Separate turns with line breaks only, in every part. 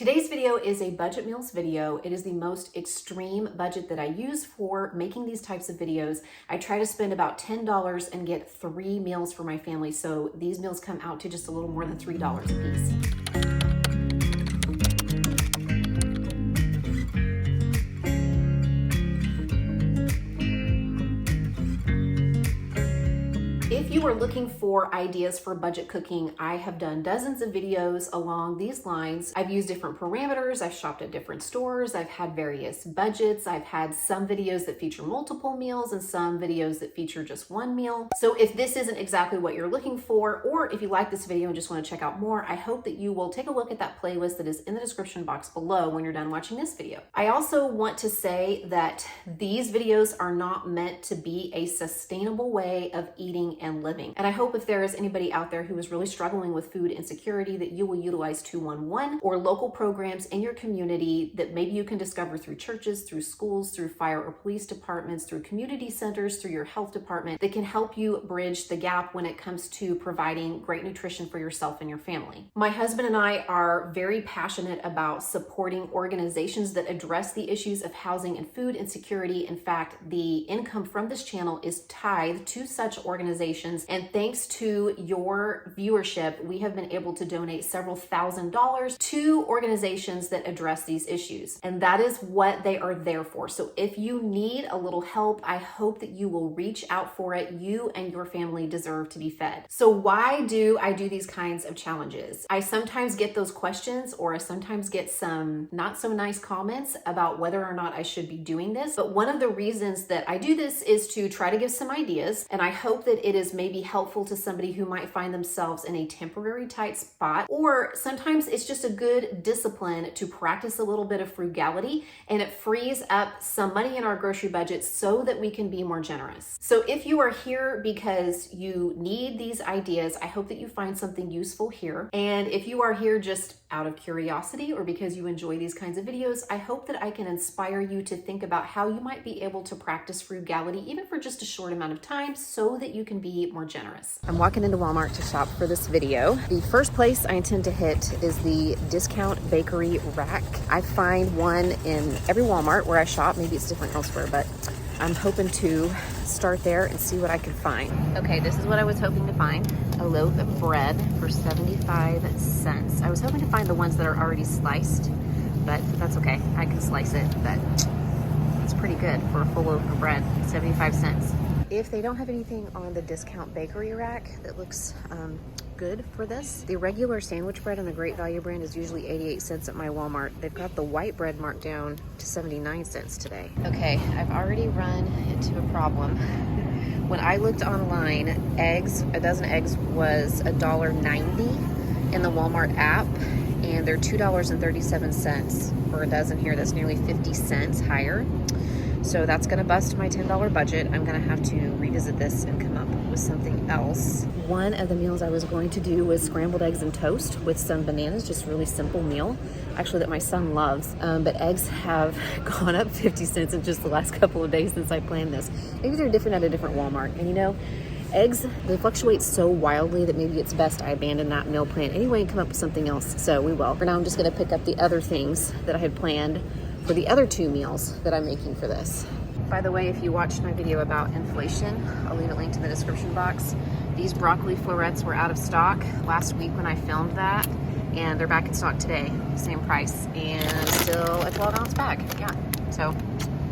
Today's video is a budget meals video. It is the most extreme budget that I use for making these types of videos. I try to spend about $10 and get 3 meals for my family. So these meals come out to just a little more than $3 a piece. If you are looking for ideas for budget cooking, I have done dozens of videos along these lines. I've used different parameters, I've shopped at different stores, I've had various budgets, I've had some videos that feature multiple meals and some videos that feature just one meal. So if this isn't exactly what you're looking for, or if you like this video and just want to check out more, I hope that you will take a look at that playlist that is in the description box below when you're done watching this video. I also want to say that these videos are not meant to be a sustainable way of eating and living. And I hope if there is anybody out there who is really struggling with food insecurity that you will utilize 211 or local programs in your community that maybe you can discover through churches, through schools, through fire or police departments, through community centers, through your health department that can help you bridge the gap when it comes to providing great nutrition for yourself and your family. My husband and I are very passionate about supporting organizations that address the issues of housing and food insecurity. In fact, the income from this channel is tied to such organizations. And thanks to your viewership, we have been able to donate several $1,000s to organizations that address these issues. And that is what they are there for. So if you need a little help, I hope that you will reach out for it. You and your family deserve to be fed. So why do I do these kinds of challenges? I sometimes get those questions, or I sometimes get some not so nice comments about whether or not I should be doing this. But one of the reasons that I do this is to try to give some ideas. And I hope that it is maybe helpful to somebody who might find themselves in a temporary tight spot, or sometimes it's just a good discipline to practice a little bit of frugality, and it frees up some money in our grocery budget so that we can be more generous. So if you are here because you need these ideas, I hope that you find something useful here. And if you are here just out of curiosity or because you enjoy these kinds of videos, I hope that I can inspire you to think about how you might be able to practice frugality even for just a short amount of time so that you can be more generous. I'm walking into Walmart to shop for this video. The first place I intend to hit is the discount bakery rack. I find one in every Walmart where I shop. Maybe it's different elsewhere, but I'm hoping to start there and see what I can find. Okay, this is what I was hoping to find. A loaf of bread for 75 cents. I was hoping to find the ones that are already sliced, but that's okay. I can slice it, but it's pretty good for a full loaf of bread, 75 cents. If they don't have anything on the discount bakery rack that looks good for this, the regular sandwich bread on the Great Value brand is usually 88 cents at my Walmart. They've got the white bread marked down to 79 cents today. Okay, I've already run into a problem. When I looked online, eggs, a dozen eggs was $1.90 in the Walmart app, and they're $2.37 for a dozen here. That's nearly 50 cents higher. So that's gonna bust my $10 budget. I'm gonna have to revisit this and come up with something else. One of the meals I was going to do was scrambled eggs and toast with some bananas, just a really simple meal, actually that my son loves. But eggs have gone up 50 cents in just the last couple of days since I planned this. Maybe they're different at a different Walmart. And you know, eggs, they fluctuate so wildly that maybe it's best I abandon that meal plan anyway and come up with something else. So we will. For now, I'm just gonna pick up the other things that I had planned for the other 2 meals that I'm making for this. By the way, if you watched my video about inflation, I'll leave a link to the description box. These broccoli florets were out of stock last week when I filmed that, and they're back in stock today, same price, and still a 12-ounce bag. Yeah, so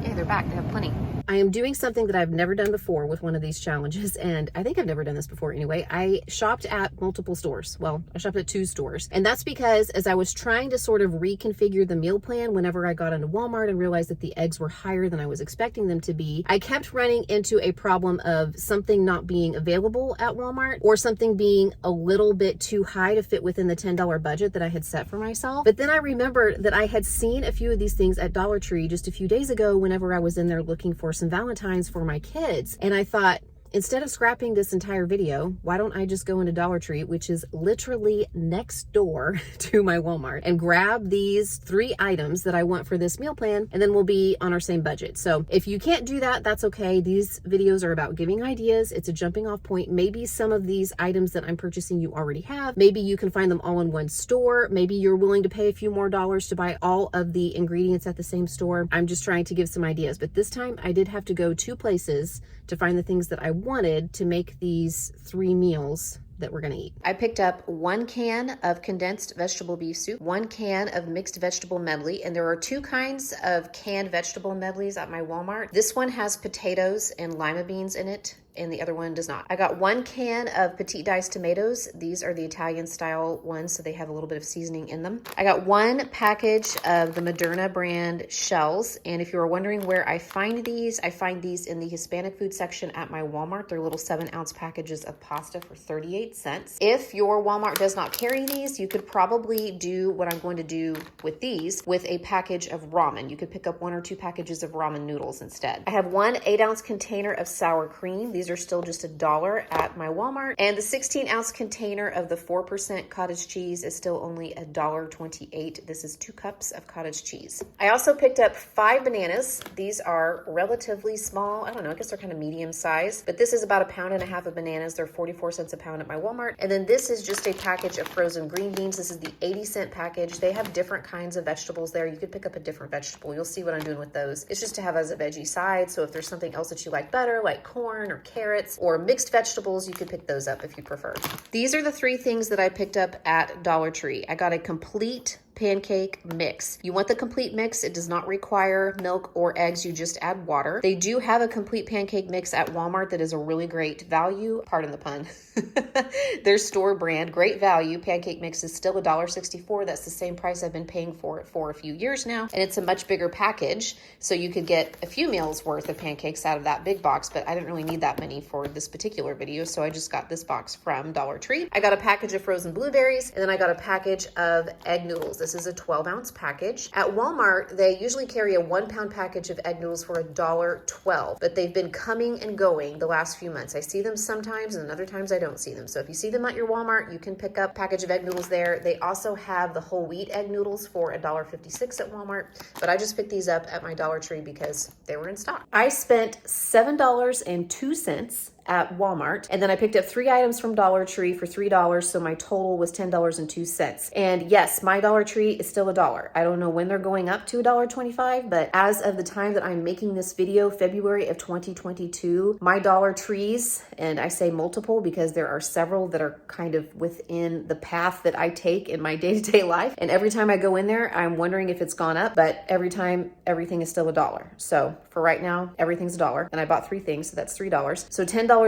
yeah, they're back, they have plenty. I am doing something that I've never done before with one of these challenges, and I think I've never done this before anyway. I shopped at multiple stores. Well, I shopped at 2 stores, and that's because as I was trying to sort of reconfigure the meal plan whenever I got into Walmart and realized that the eggs were higher than I was expecting them to be, I kept running into a problem of something not being available at Walmart or something being a little bit too high to fit within the $10 budget that I had set for myself. But then I remembered that I had seen a few of these things at Dollar Tree just a few days ago whenever I was in there looking for some Valentines for my kids. And I thought, Instead of scrapping this entire video, why don't I just go into Dollar Tree, which is literally next door to my Walmart, and grab these 3 items that I want for this meal plan, and then we'll be on our same budget. So if you can't do that, that's okay. These videos are about giving ideas. It's a jumping off point. Maybe some of these items that I'm purchasing you already have. Maybe you can find them all in one store. Maybe you're willing to pay a few more dollars to buy all of the ingredients at the same store. I'm just trying to give some ideas, but this time I did have to go 2 places to find the things that I wanted to make these 3 meals that we're gonna eat. I picked up 1 can of condensed vegetable beef soup, 1 can of mixed vegetable medley, and there are 2 kinds of canned vegetable medleys at my Walmart. This one has potatoes and lima beans in it, and the other one does not. I got 1 can of petite diced tomatoes. These are the Italian style ones, so they have a little bit of seasoning in them. I got 1 package of the Moderna brand shells, and if you were wondering where I find these in the Hispanic food section at my Walmart. They're little 7-ounce packages of pasta for 38 cents. If your Walmart does not carry these, you could probably do what I'm going to do with these with a package of ramen. You could pick up 1 or 2 packages of ramen noodles instead. I have 1 8-ounce container of sour cream. These are still just $1 at my Walmart. And the 16-ounce container of the 4% cottage cheese is still only $1.28. This is 2 cups of cottage cheese. I also picked up 5 bananas. These are relatively small. I don't know, I guess they're kind of medium size, but this is about 1.5 pounds of bananas. They're 44 cents a pound at my Walmart. And then this is just a package of frozen green beans. This is the 80-cent package. They have different kinds of vegetables there. You could pick up a different vegetable. You'll see what I'm doing with those. It's just to have as a veggie side. So if there's something else that you like better, like corn or carrots or mixed vegetables, you could pick those up if you prefer. These are the 3 things that I picked up at Dollar Tree. I got a complete pancake mix. You want the complete mix. It does not require milk or eggs. You just add water. They do have a complete pancake mix at Walmart that is a really great value. Pardon the pun. Their store brand, great value. Pancake mix is still $1.64. That's the same price I've been paying for it for a few years now. And it's a much bigger package. So you could get a few meals worth of pancakes out of that big box, but I didn't really need that many for this particular video. So I just got this box from Dollar Tree. I got a package of frozen blueberries, and then I got a package of egg noodles. This is a 12-ounce package. At Walmart, they usually carry a 1-pound package of egg noodles for $1.12, but they've been coming and going the last few months. I see them sometimes, and other times I don't see them. So if you see them at your Walmart, you can pick up a package of egg noodles there. They also have the whole wheat egg noodles for $1.56 at Walmart, but I just picked these up at my Dollar Tree because they were in stock. I spent $7.02 at Walmart, and then I picked up 3 items from Dollar Tree for $3, so my total was $10.02. And yes, my Dollar Tree is still $1. I don't know when they're going up to $1.25, but as of the time that I'm making this video, February of 2022, my Dollar Trees, and I say multiple because there are several that are kind of within the path that I take in my day-to-day life, and every time I go in there, I'm wondering if it's gone up, but every time, everything is still $1. So for right now, everything's $1, and I bought 3 things, so that's $3. So $10.02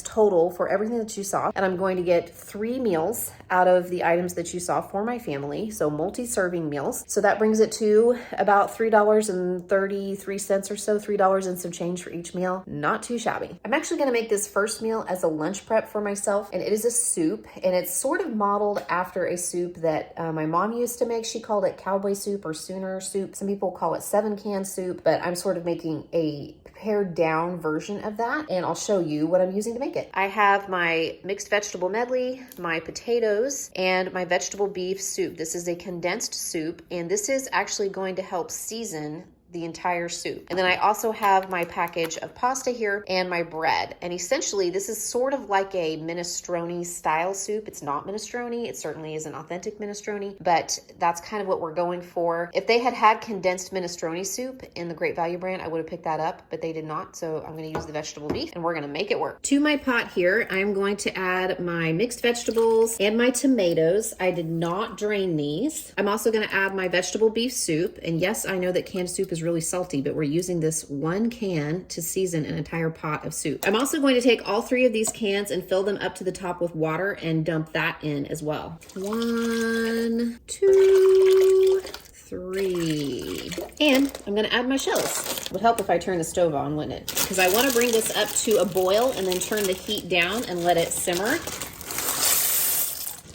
total for everything that you saw, and I'm going to get 3 meals out of the items that you saw for my family, so multi-serving meals. So that brings it to about $3.33 or so, $3 and some change for each meal. Not too shabby. I'm actually gonna make this first meal as a lunch prep for myself, and it is a soup, and it's sort of modeled after a soup that my mom used to make. She called it cowboy soup or Sooner soup. Some people call it 7-can soup, but I'm sort of making a pared down version of that, and I'll show you what I'm using to make it. I have my mixed vegetable medley, my potatoes, and my vegetable beef soup. This is a condensed soup, and this is actually going to help season the entire soup. And then I also have my package of pasta here and my bread. And essentially this is sort of like a minestrone style soup. It's not minestrone. It certainly isn't authentic minestrone, but that's kind of what we're going for. If they had had condensed minestrone soup in the Great Value brand, I would have picked that up, but they did not. So I'm going to use the vegetable beef and we're going to make it work. To my pot here, I'm going to add my mixed vegetables and my tomatoes. I did not drain these. I'm also going to add my vegetable beef soup. And yes, I know that canned soup is really salty, but we're using this 1 can to season an entire pot of soup. I'm also going to take all 3 of these cans and fill them up to the top with water and dump that in as well. 1, 2, 3. And I'm gonna add my shells. It would help if I turn the stove on, wouldn't it? Because I want to bring this up to a boil and then turn the heat down and let it simmer.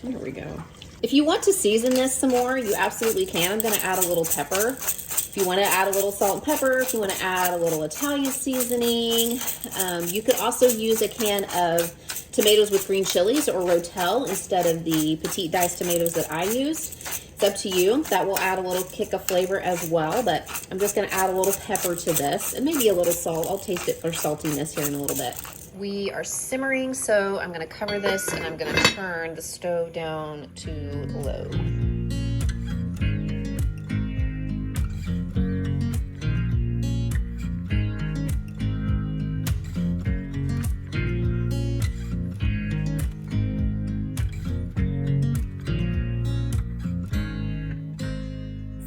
There we go. If you want to season this some more, you absolutely can. I'm gonna add a little pepper. If you wanna add a little salt and pepper, if you wanna add a little Italian seasoning, you could also use a can of tomatoes with green chilies or Rotel instead of the petite diced tomatoes that I use. It's up to you. That will add a little kick of flavor as well, but I'm just gonna add a little pepper to this and maybe a little salt. I'll taste it for saltiness here in a little bit. We are simmering, so I'm gonna cover this and I'm gonna turn the stove down to low.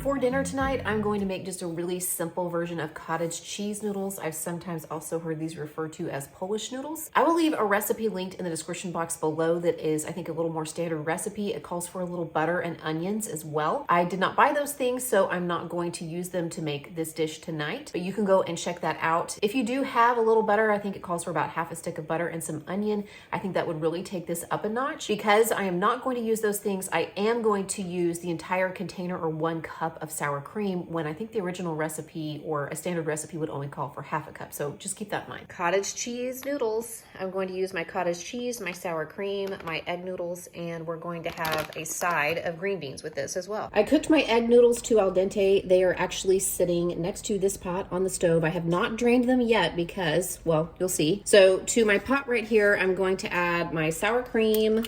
For dinner tonight, I'm going to make just a really simple version of cottage cheese noodles. I've sometimes also heard these referred to as Polish noodles. I will leave a recipe linked in the description box below that is, I think, a little more standard recipe. It calls for a little butter and onions as well. I did not buy those things, so I'm not going to use them to make this dish tonight, but you can go and check that out. If you do have a little butter, I think it calls for about half a stick of butter and some onion. I think that would really take this up a notch. Because I am not going to use those things, I am going to use the entire container or 1 cup of sour cream, when I think the original recipe or a standard recipe would only call for half a cup. So just keep that in mind. Cottage cheese noodles. I'm going to use my cottage cheese, my sour cream, my egg noodles, and we're going to have a side of green beans with this as well. I cooked my egg noodles to al dente. They are actually sitting next to this pot on the stove. I have not drained them yet because, well, you'll see. So to my pot right here, I'm going to add my sour cream,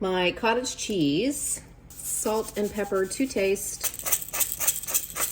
my cottage cheese, salt and pepper to taste.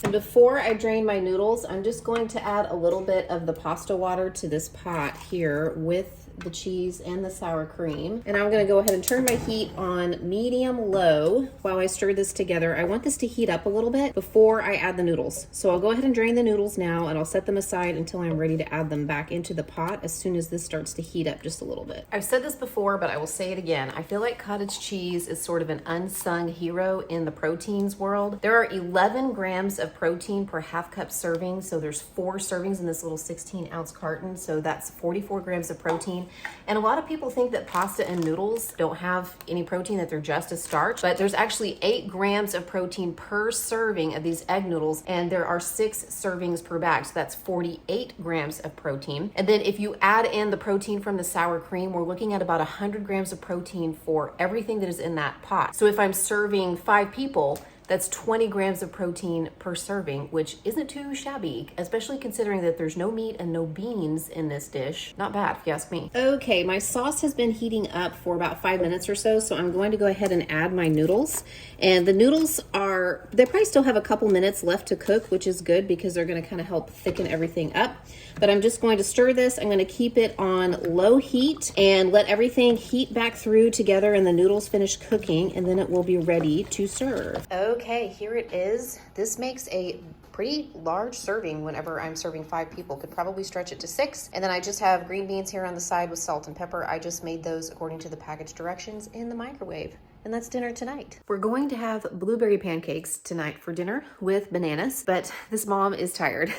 And before I drain my noodles, I'm just going to add a little bit of the pasta water to this pot here with the cheese and the sour cream. And I'm gonna go ahead and turn my heat on medium low while I stir this together. I want this to heat up a little bit before I add the noodles. So I'll go ahead and drain the noodles now, and I'll set them aside until I'm ready to add them back into the pot as soon as this starts to heat up just a little bit. I've said this before, but I will say it again. I feel like cottage cheese is sort of an unsung hero in the proteins world. There are 11 grams of protein per half cup serving. So there's 4 servings in this little 16-ounce carton. So that's 44 grams of protein. And a lot of people think that pasta and noodles don't have any protein, that they're just a starch, but there's actually 8 grams of protein per serving of these egg noodles, and there are 6 servings per bag, so that's 48 grams of protein. And then if you add in the protein from the sour cream, we're looking at about 100 grams of protein for everything that is in that pot. So if I'm serving 5 people, that's 20 grams of protein per serving, which isn't too shabby, especially considering that there's no meat and no beans in this dish. Not bad, if you ask me. Okay, my sauce has been heating up for about 5 minutes or so, so I'm going to go ahead and add my noodles. And the noodles they probably still have a couple minutes left to cook, which is good because they're gonna kind of help thicken everything up. But I'm just going to stir this. I'm gonna keep it on low heat and let everything heat back through together and the noodles finish cooking, and then it will be ready to serve. Okay, here it is. This makes a pretty large serving whenever I'm serving 5 people. Could probably stretch it to 6. And then I just have green beans here on the side with salt and pepper. I just made those according to the package directions in the microwave. And that's dinner tonight. We're going to have blueberry pancakes tonight for dinner with bananas, but this mom is tired.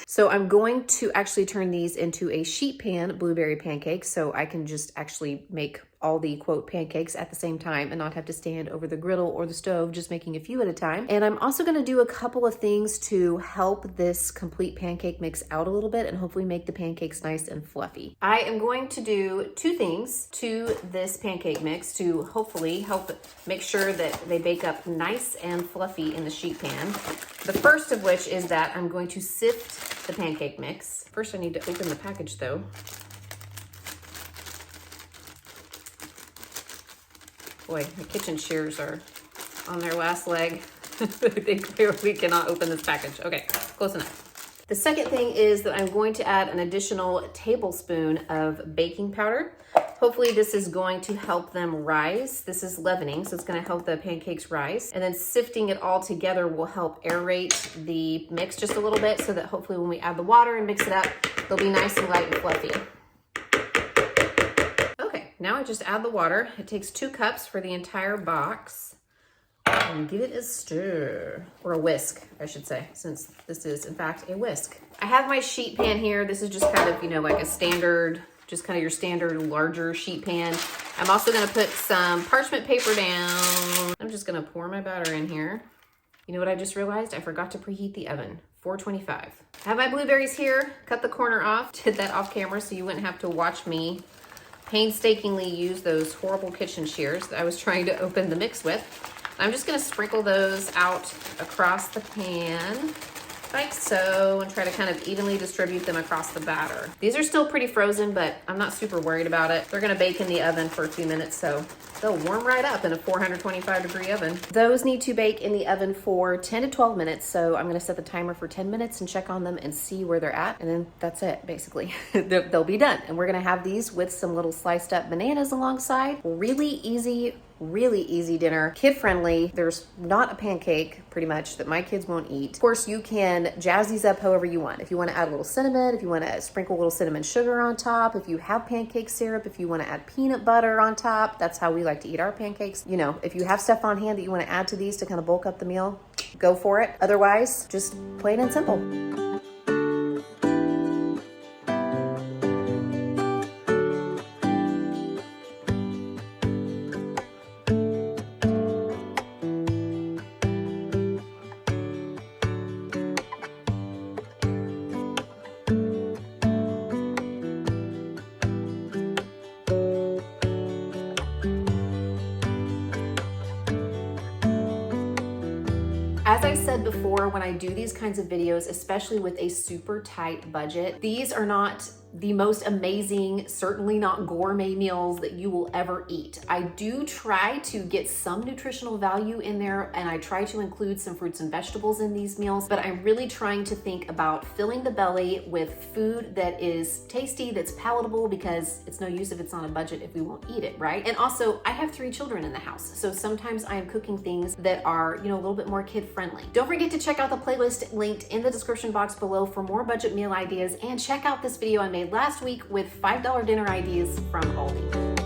So I'm going to actually turn these into a sheet pan blueberry pancakes so I can just actually make all the quote pancakes at the same time and not have to stand over the griddle or the stove, just making a few at a time. And I'm also gonna do a couple of things to help this complete pancake mix out a little bit and hopefully make the pancakes nice and fluffy. I am going to do 2 things to this pancake mix to hopefully help make sure that they bake up nice and fluffy in the sheet pan. The first of which is that I'm going to sift the pancake mix. First I need to open the package though. Boy, my kitchen shears are on their last leg. They clearly cannot open this package. Okay, close enough. The second thing is that I'm going to add an additional tablespoon of baking powder. Hopefully this is going to help them rise. This is leavening, so it's gonna help the pancakes rise. And then sifting it all together will help aerate the mix just a little bit so that hopefully when we add the water and mix it up, they'll be nice and light and fluffy. Now I just add the water. It takes 2 cups for the entire box. And give it a stir, or a whisk, I should say, since this is in fact a whisk. I have my sheet pan here. This is just kind of, like a standard just kind of your standard larger sheet pan. I'm also gonna put some parchment paper down. I'm just gonna pour my batter in here. You know what I just realized? I forgot to preheat the oven, 425. I have my blueberries here, cut the corner off. Did that off camera so you wouldn't have to watch me painstakingly use those horrible kitchen shears that I was trying to open the mix with. I'm just gonna sprinkle those out across the pan, like so, and try to kind of evenly distribute them across the batter. These are still pretty frozen, but I'm not super worried about it. They're gonna bake in the oven for a few minutes, so they'll warm right up in a 425-degree oven. Those need to bake in the oven for 10 to 12 minutes, so I'm gonna set the timer for 10 minutes and check on them and see where they're at, and then that's it, basically. They'll be done. And we're gonna have these with some little sliced up bananas alongside. Really easy dinner, kid-friendly. There's not a pancake, pretty much, that my kids won't eat. Of course, you can jazz these up however you want. If you want to add a little cinnamon, if you want to sprinkle a little cinnamon sugar on top, if you have pancake syrup, if you want to add peanut butter on top, that's how we like to eat our pancakes. You know, if you have stuff on hand that you want to add to these to kind of bulk up the meal, go for it. Otherwise, just plain and simple. As I said before, when I do these kinds of videos, especially with a super tight budget, these are not the most amazing, certainly not gourmet meals that you will ever eat. I do try to get some nutritional value in there, and I try to include some fruits and vegetables in these meals, but I'm really trying to think about filling the belly with food that is tasty, that's palatable, because it's no use if it's on a budget if we won't eat it, right? And also, I have 3 children in the house, so sometimes I am cooking things that are, you know, a little bit more kid-friendly. Don't forget to check out the playlist linked in the description box below for more budget meal ideas, and check out this video I made last week with $5 dinner ideas from Aldi.